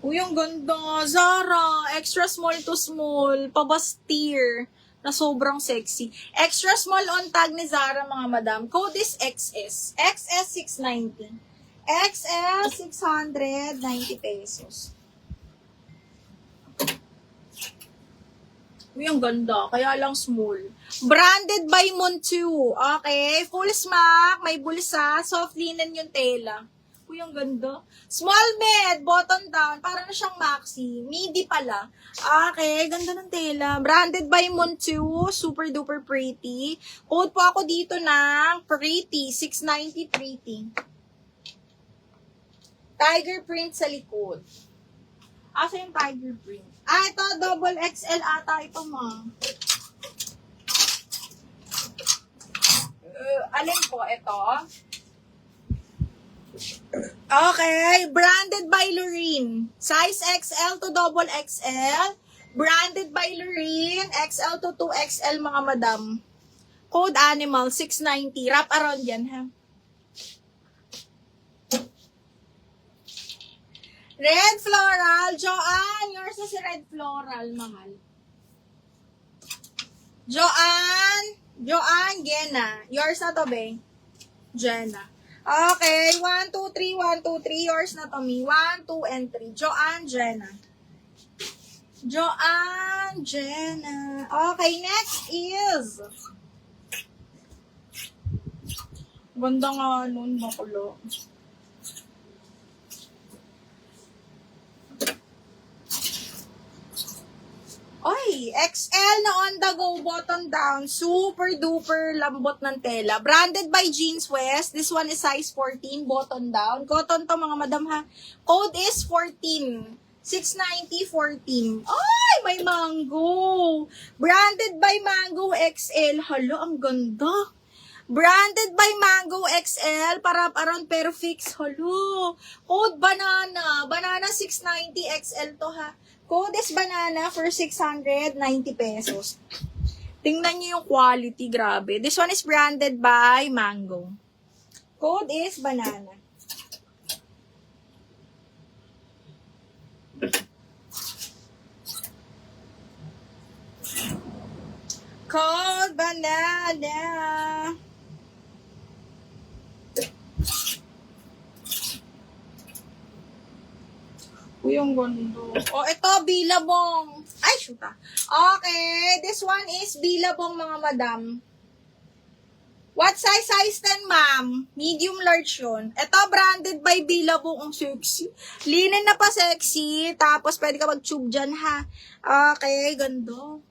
Uy, ang ganda. Zara, extra small to small, pabastir, na sobrang sexy. Extra small on tag ni Zara, mga madam. Code is XS. XS 690. XS 690 pesos. Uy, ang ganda. Kaya lang small. Branded by Montu. Okay. Full smack. May bulsa. Soft linen yung tela. Uy, ang ganda. Small med. Button down. Para na siyang maxi. Midi pala. Okay. Ganda ng tela. Branded by Montu. Super duper pretty. Code po ako dito ng pretty. 690 pretty. Tiger print sa likod. Asa yung tiger print? Ito, double XL ata ito, ma. Alin po, ito? Okay, branded by Loreen. Size XL to double XL. Branded by Loreen. XL to 2XL, mga madam. Code animal, 690. Wrap around yan, ha? Red floral, Joanne, yours na si red floral, mahal. Joanne, Gena, yours na to, be. Jenna. Okay, 1, 2, 3, 1, 2, 3, yours na to, me. 1, 2, and 3. Joanne, Jenna. Joanne, Jenna. Okay, next is... Ganda nga nun, makulo. Oy, XL na on the go, button down. Super duper lambot ng tela. Branded by Jeans West. This one is size 14, button down. Cotton to, mga madam, ha. Code is 14. 690, 14. Ay, may mango. Branded by Mango XL. Hala, ang ganda. Branded by Mango XL. Para around pero fix. Hala. Code banana. Banana 690 XL to, ha. Code is banana for 690 pesos. Tingnan nyo yung quality, grabe. This one is branded by Mango. Code is banana. Code banana. Uy, ang ganda. Oh, ito, Billabong. Ay, shoot ah. Okay, this one is Billabong, mga madam. What size? Size 10, ma'am. Medium large yun. Ito, branded by Billabong. Ang sexy. Linen na pa sexy. Tapos, pwede ka mag-tube dyan, ha. Okay, ganda.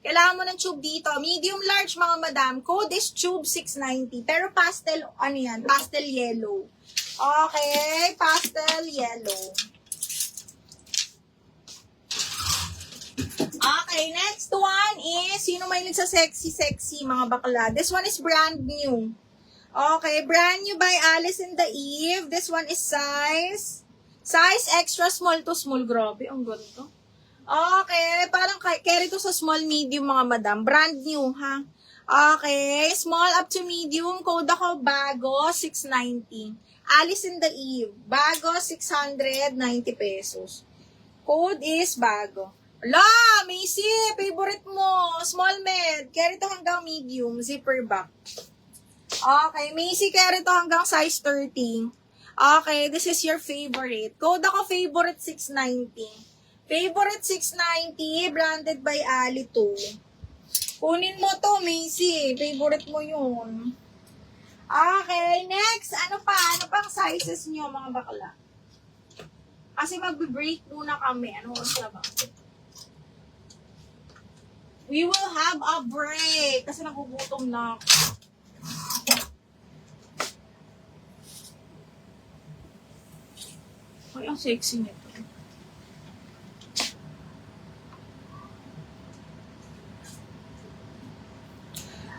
Kailangan mo ng tube dito. Medium large, mga madam. Code is tube 690. Pero pastel, ano yan? Pastel yellow. Okay, pastel yellow. Okay, next one is, sino mahilig sa sexy, mga bakla? This one is brand new. Okay, brand new by Alice in the Eve. This one is size extra small to small. Grabe, ang ganda. Okay, parang carry to sa small, medium, mga madam. Brand new, ha? Okay, small up to medium. Code ako, bago, 690. Alice in the Eve. Bago, 690 pesos. Code is bago. Ala, Macy, favorite mo. Small med. Carry to hanggang medium. Zipper back. Okay, Macy, carry to hanggang size 30. Okay, this is your favorite. Code ako, favorite 690. Favorite 690, branded by Ali 2. Kunin mo to, Macy. Favorite mo yun. Okay, next. Ano pang sizes nyo, mga bakla? Kasi mag-break muna kami. Ano oras na ba? We will have a break. Kasi nagugutom na ako. Ay, ang sexy nito.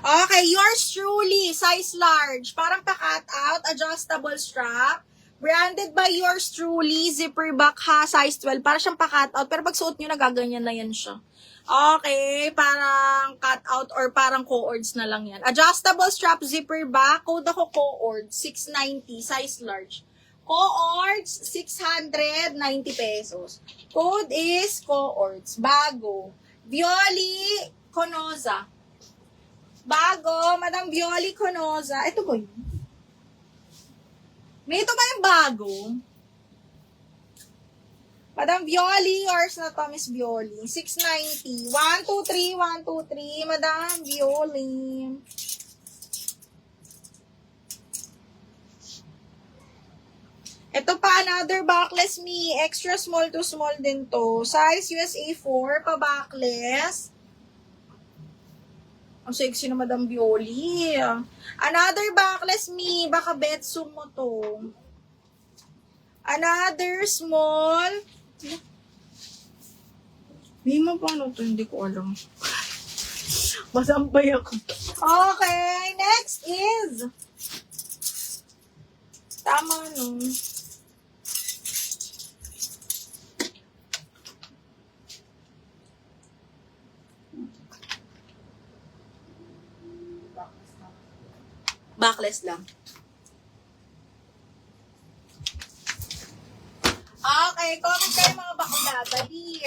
Okay, yours truly, size large. Parang pa-cut out, adjustable strap. Branded by yours truly, zipper back ha, size 12. Para siyang pa-cut out, pero pag suot nyo, nagaganyan na yan siya. Okay, parang cut out or parang co-ords na lang yan. Adjustable strap, zipper back. Code ako co-ord, 690, size large. Coords, 690 pesos. Code is Coords. Bago. Violi Conoza. Bago, Madam Violi Conoza. Ito ba yun? May ito ba yung bago? Madam Violi, yours na to, Miss Violi. 690. 1, 2, 3, 1, 2, 3. Madam Violi. Ito pa, another backless me. Extra small to small din to. Size USA 4, pa backless. Ang sexy na Madam Violi. Another backless me. Baka betso mo to. Another small. May mo paano to? Hindi ko alam. Masampay ako. Okay, next is. Tama no. Backless lang. Okay, comment kayo mga bakla. Dali.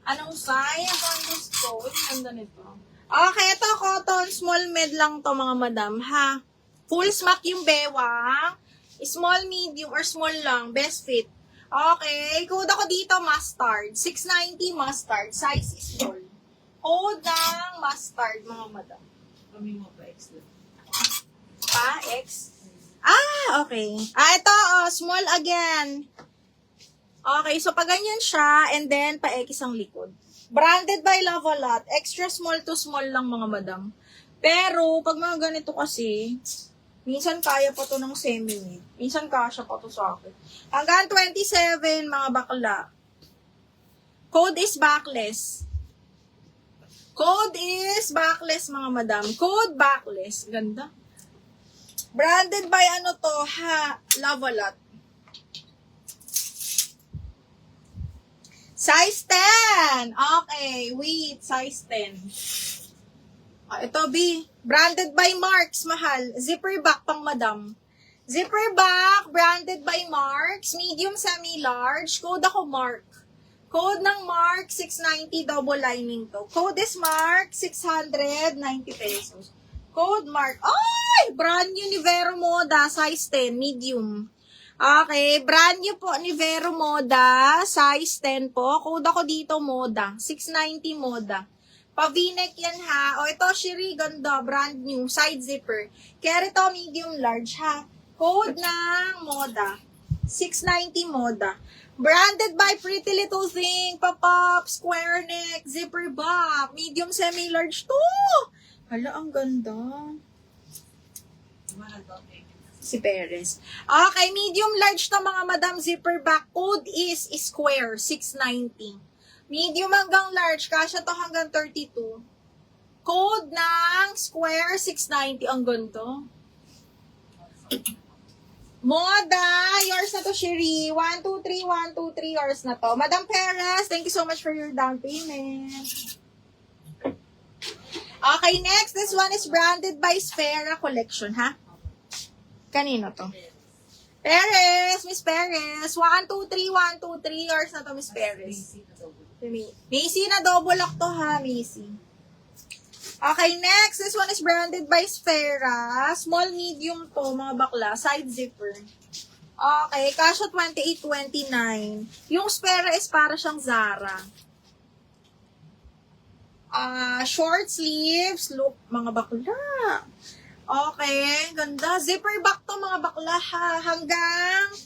Anong size? Ang gusto? Ang ganda nito. Okay, ito cotton. Small med lang to mga madam, ha? Full smack yung bewang. Small, medium, or small lang. Best fit. Okay, code ako dito, mustard. 690 mustard. Size is small. Code ng mustard, mga madam. Kami mo pa X lang. Pa, X? Okay. Ito, small again. Okay, so pag ganyan siya, and then pa-X ang likod. Branded by Love-A-Lot. Extra small to small lang mga madam. Pero, pag mga ganito kasi, minsan kaya pa to ng semi. Minsan kasya pa to sa akin. Hanggang 27, mga bakla. Code is backless. Code is backless, mga madam. Code backless. Ganda. Branded by ano to, ha? Love-A-Lot. Size 10. Okay, wait. Size 10. Ito, B. Branded by Marks, mahal. Zipper back pang madam. Zipper back, branded by Marks. Medium, semi-large. Code ako Mark. Code ng Mark, 690 double lining to. Code is Mark, 690 pesos. Code Mark. Ay! Brand new ni Vero Moda, size 10, medium. Okay, brand new po ni Vero Moda, size 10 po. Code ako dito, Moda. 690 Moda. Pa-V-neck yan ha. O ito, Shiri, ganda, brand new, side zipper. Kaya ito, medium large ha. Code ng Moda. 690 Moda. Branded by Pretty Little Thing, pa-pop, square neck, zipper back, medium semi-large to. Hala, ang ganda. Si Perez. Okay, medium large to mga madam, zipper back. Code is square, 690. Medium hanggang large, kasya to hanggang 32. Code ng square, 690. Ang ganda. Moda, yours na to, Shiri. 1, 2, 3, 1, 2, 3, yours na to. Madam Perez, thank you so much for your down payment. Okay, next. This one is branded by Sfera Collection, ha? Kanino to? Perez, Miss Perez. 1, 2, 3, 1, 2, 3, yours na to, Miss Perez. Macy na double lock to, ha, Macy. Okay, next. This one is branded by Sfera. Small, medium to, mga bakla. Side zipper. Okay, kasha 28-29. Yung Sfera is para siyang Zara. Short sleeves. Look, mga bakla. Okay, ganda. Zipper back to, mga bakla, ha. Hanggang,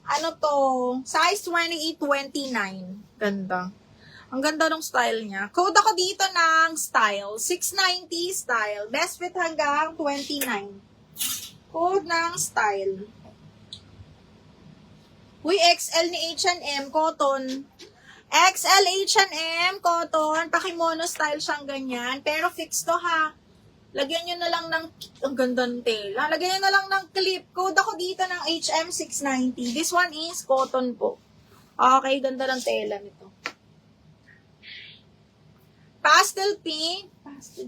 ano to, size 28-29. Ganda. Ang ganda ng style niya. Code ako dito ng style. 690 style. Best fit hanggang 29. Code ng style. Uy, XL ni H&M, cotton. XL H&M, cotton. Pakimono style siyang ganyan. Pero fix to, ha. Lagyan nyo na lang ng, ang ganda ng tela. Lagyan nyo na lang ng clip. Code ako dito ng HM 690. This one is cotton po. Okay, ganda ng tela nito. Pastel pink. Pastel.